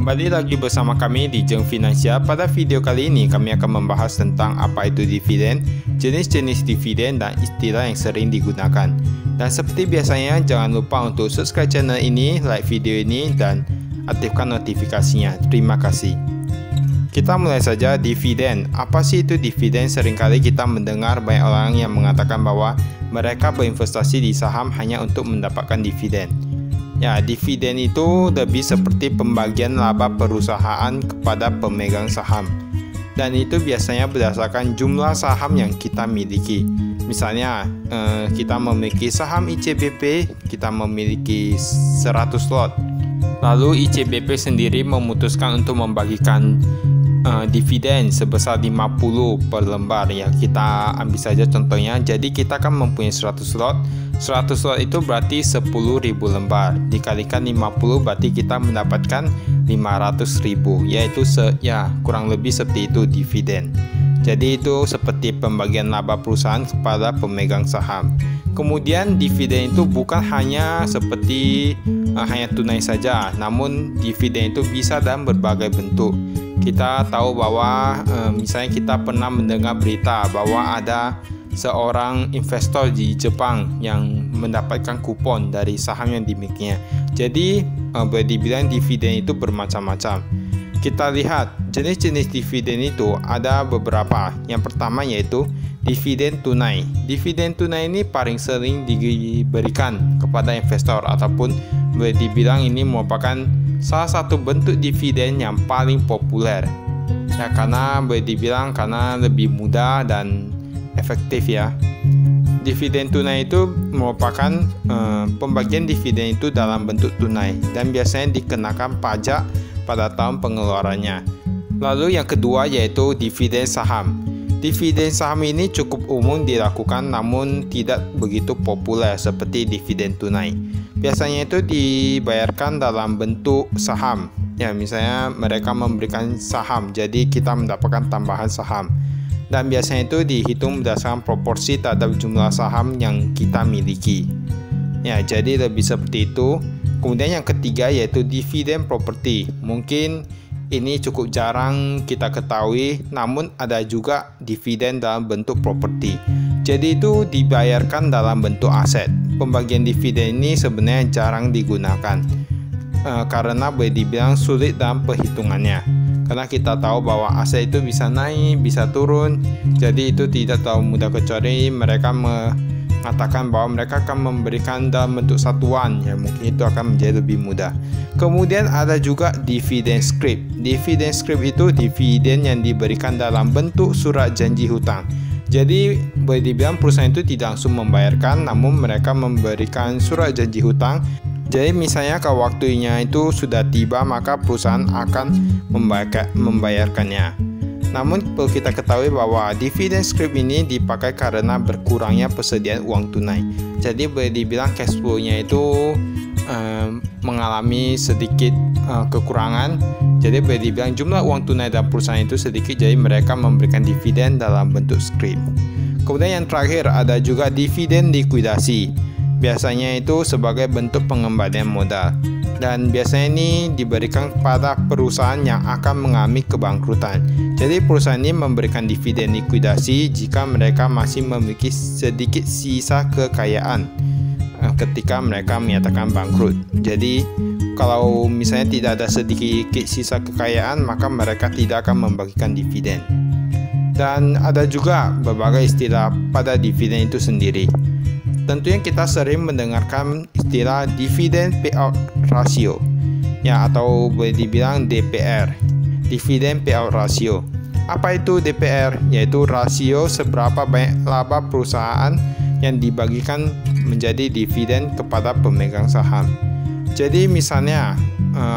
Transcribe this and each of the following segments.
Kembali lagi bersama kami di Jeng Finansial. Pada video kali ini kami akan membahas tentang apa itu dividen, jenis-jenis dividen dan istilah yang sering digunakan. Dan seperti biasanya jangan lupa untuk subscribe channel ini, like video ini dan aktifkan notifikasinya. Terima kasih. Kita mulai saja dividen. Apa sih itu dividen? Seringkali kita mendengar banyak orang yang mengatakan bahwa mereka berinvestasi di saham hanya untuk mendapatkan dividen. Ya, dividen itu lebih seperti pembagian laba perusahaan kepada pemegang saham. Dan itu biasanya berdasarkan jumlah saham yang kita miliki. Misalnya, kita memiliki saham ICBP, kita memiliki 100 lot. Lalu ICBP sendiri memutuskan untuk membagikan dividen sebesar 50 per lembar. Ya, kita ambil saja contohnya. Jadi kita kan mempunyai 100 lot. 100 lot itu berarti 10.000 lembar. Dikalikan 50 berarti kita mendapatkan 500.000, yaitu kurang lebih seperti itu dividen. Jadi itu seperti pembagian laba perusahaan kepada pemegang saham. Kemudian dividen itu bukan hanya seperti hanya tunai saja, namun dividen itu bisa dalam berbagai bentuk. Kita tahu bahwa misalnya kita pernah mendengar berita bahwa ada seorang investor di Jepang yang mendapatkan kupon dari saham yang dimilikinya. Jadi boleh dibilang dividen itu bermacam-macam. Kita lihat jenis-jenis dividen itu ada beberapa. Yang pertama yaitu dividen tunai. Dividen tunai ini paling sering diberikan kepada investor, ataupun boleh dibilang ini merupakan salah satu bentuk dividen yang paling populer. Ya, karena boleh dibilang karena lebih mudah dan efektif ya. Dividen tunai itu merupakan pembagian dividen itu dalam bentuk tunai dan biasanya dikenakan pajak pada tahun pengeluarannya. Lalu yang kedua yaitu dividen saham. Dividen saham ini cukup umum dilakukan namun tidak begitu populer seperti dividen tunai. Biasanya itu dibayarkan dalam bentuk saham. Ya, misalnya mereka memberikan saham, jadi kita mendapatkan tambahan saham. Dan biasanya itu dihitung berdasarkan proporsi terhadap jumlah saham yang kita miliki. Ya, jadi lebih seperti itu. Kemudian yang ketiga yaitu dividen properti. Mungkin ini cukup jarang kita ketahui, namun ada juga dividen dalam bentuk properti. Jadi itu dibayarkan dalam bentuk aset. Pembagian dividen ini sebenarnya jarang digunakan karena boleh dibilang sulit dalam perhitungannya. Karena kita tahu bahwa aset itu bisa naik, bisa turun. Jadi itu tidak terlalu mudah, kecuali mereka mengatakan bahwa mereka akan memberikan dalam bentuk satuan. Ya, mungkin itu akan menjadi lebih mudah. Kemudian ada juga dividen scrip. Dividen scrip itu dividen yang diberikan dalam bentuk surat janji hutang. Jadi boleh dibilang perusahaan itu tidak langsung membayarkan, namun mereka memberikan surat janji hutang. Jadi misalnya kalau waktunya itu sudah tiba, maka perusahaan akan membayarkannya. Namun perlu kita ketahui bahwa dividen scrip ini dipakai karena berkurangnya persediaan uang tunai. Jadi boleh dibilang cash flow-nya itu mengalami sedikit kekurangan. Jadi boleh dibilang jumlah uang tunai dalam perusahaan itu sedikit, jadi mereka memberikan dividen dalam bentuk scrip. Kemudian yang terakhir ada juga dividen likuidasi. Biasanya itu sebagai bentuk pengembalian modal, dan biasanya ini diberikan kepada perusahaan yang akan mengalami kebangkrutan. Jadi perusahaan ini memberikan dividen likuidasi jika mereka masih memiliki sedikit sisa kekayaan ketika mereka menyatakan bangkrut. Jadi kalau misalnya tidak ada sedikit sisa kekayaan, maka mereka tidak akan membagikan dividen. Dan ada juga berbagai istilah pada dividen itu sendiri. Tentunya kita sering mendengarkan istilah dividen payout ratio, ya, atau boleh dibilang DPR, dividen payout ratio. Apa itu DPR? Yaitu rasio seberapa banyak laba perusahaan yang dibagikan menjadi dividen kepada pemegang saham. Jadi misalnya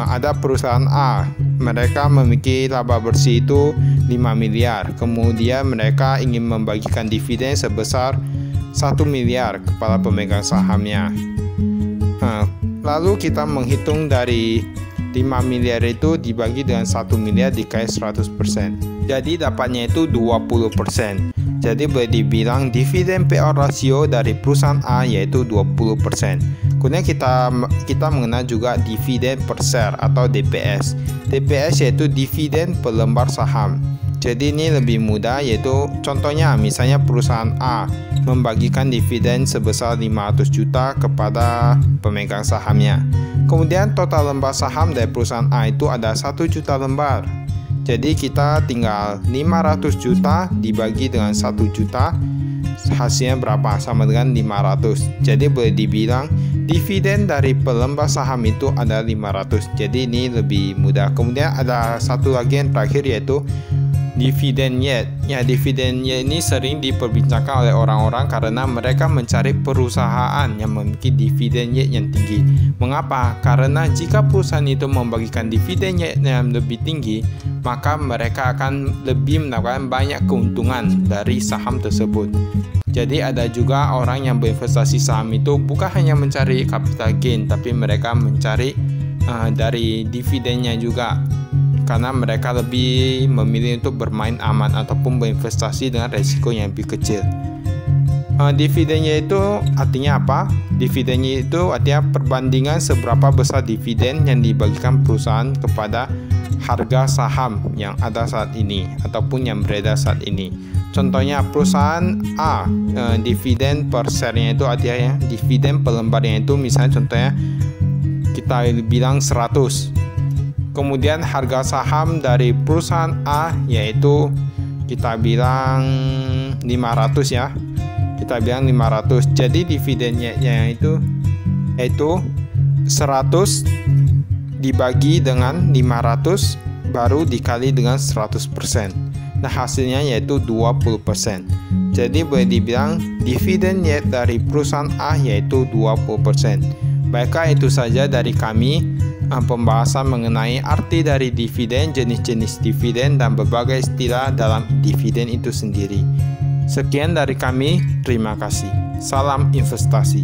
ada perusahaan A, mereka memiliki laba bersih itu 5 miliar, kemudian mereka ingin membagikan dividen sebesar 1 miliar kepada pemegang sahamnya. Lalu kita menghitung dari 5 miliar itu dibagi dengan 1 miliar dikali 100%. Jadi dapatnya itu 20%. Jadi boleh dibilang dividen payout ratio dari perusahaan A yaitu 20%. Kemudian kita mengenal juga dividen per share atau DPS. DPS yaitu dividen per lembar saham. Jadi ini lebih mudah, yaitu contohnya misalnya perusahaan A membagikan dividen sebesar 500 juta kepada pemegang sahamnya. Kemudian total lembar saham dari perusahaan A itu ada 1 juta lembar. Jadi kita tinggal 500 juta dibagi dengan 1 juta, hasilnya berapa? Sama dengan 500. Jadi boleh dibilang dividen dari per lembar saham itu ada 500. Jadi ini lebih mudah. Kemudian ada satu lagi yang terakhir, yaitu dividen yield. Ya, dividen yield ini sering diperbincangkan oleh orang-orang karena mereka mencari perusahaan yang memiliki dividen yield yang tinggi. Mengapa? Karena jika perusahaan itu membagikan dividen yield yang lebih tinggi, maka mereka akan lebih mendapatkan banyak keuntungan dari saham tersebut. Jadi ada juga orang yang berinvestasi saham itu bukan hanya mencari capital gain, tapi mereka mencari dari dividennya juga, karena mereka lebih memilih untuk bermain aman ataupun berinvestasi dengan resiko yang lebih kecil. Dividennya itu artinya apa? Dividennya itu artinya perbandingan seberapa besar dividen yang dibagikan perusahaan kepada harga saham yang ada saat ini ataupun yang beredar saat ini. Contohnya perusahaan A, dividen per share-nya itu artinya dividen per lembarnya itu misalnya contohnya kita bilang 100. Kemudian harga saham dari perusahaan A yaitu kita bilang 500 ya. Kita bilang 500. Jadi dividennya itu yaitu 100 dibagi dengan 500 baru dikali dengan 100%. Nah, hasilnya yaitu 20%. Jadi boleh dibilang dividen yield dari perusahaan A yaitu 20%. Baiklah, itu saja dari kami, pembahasan mengenai arti dari dividen, jenis-jenis dividen, dan berbagai istilah dalam dividen itu sendiri. Sekian dari kami, terima kasih. Salam investasi.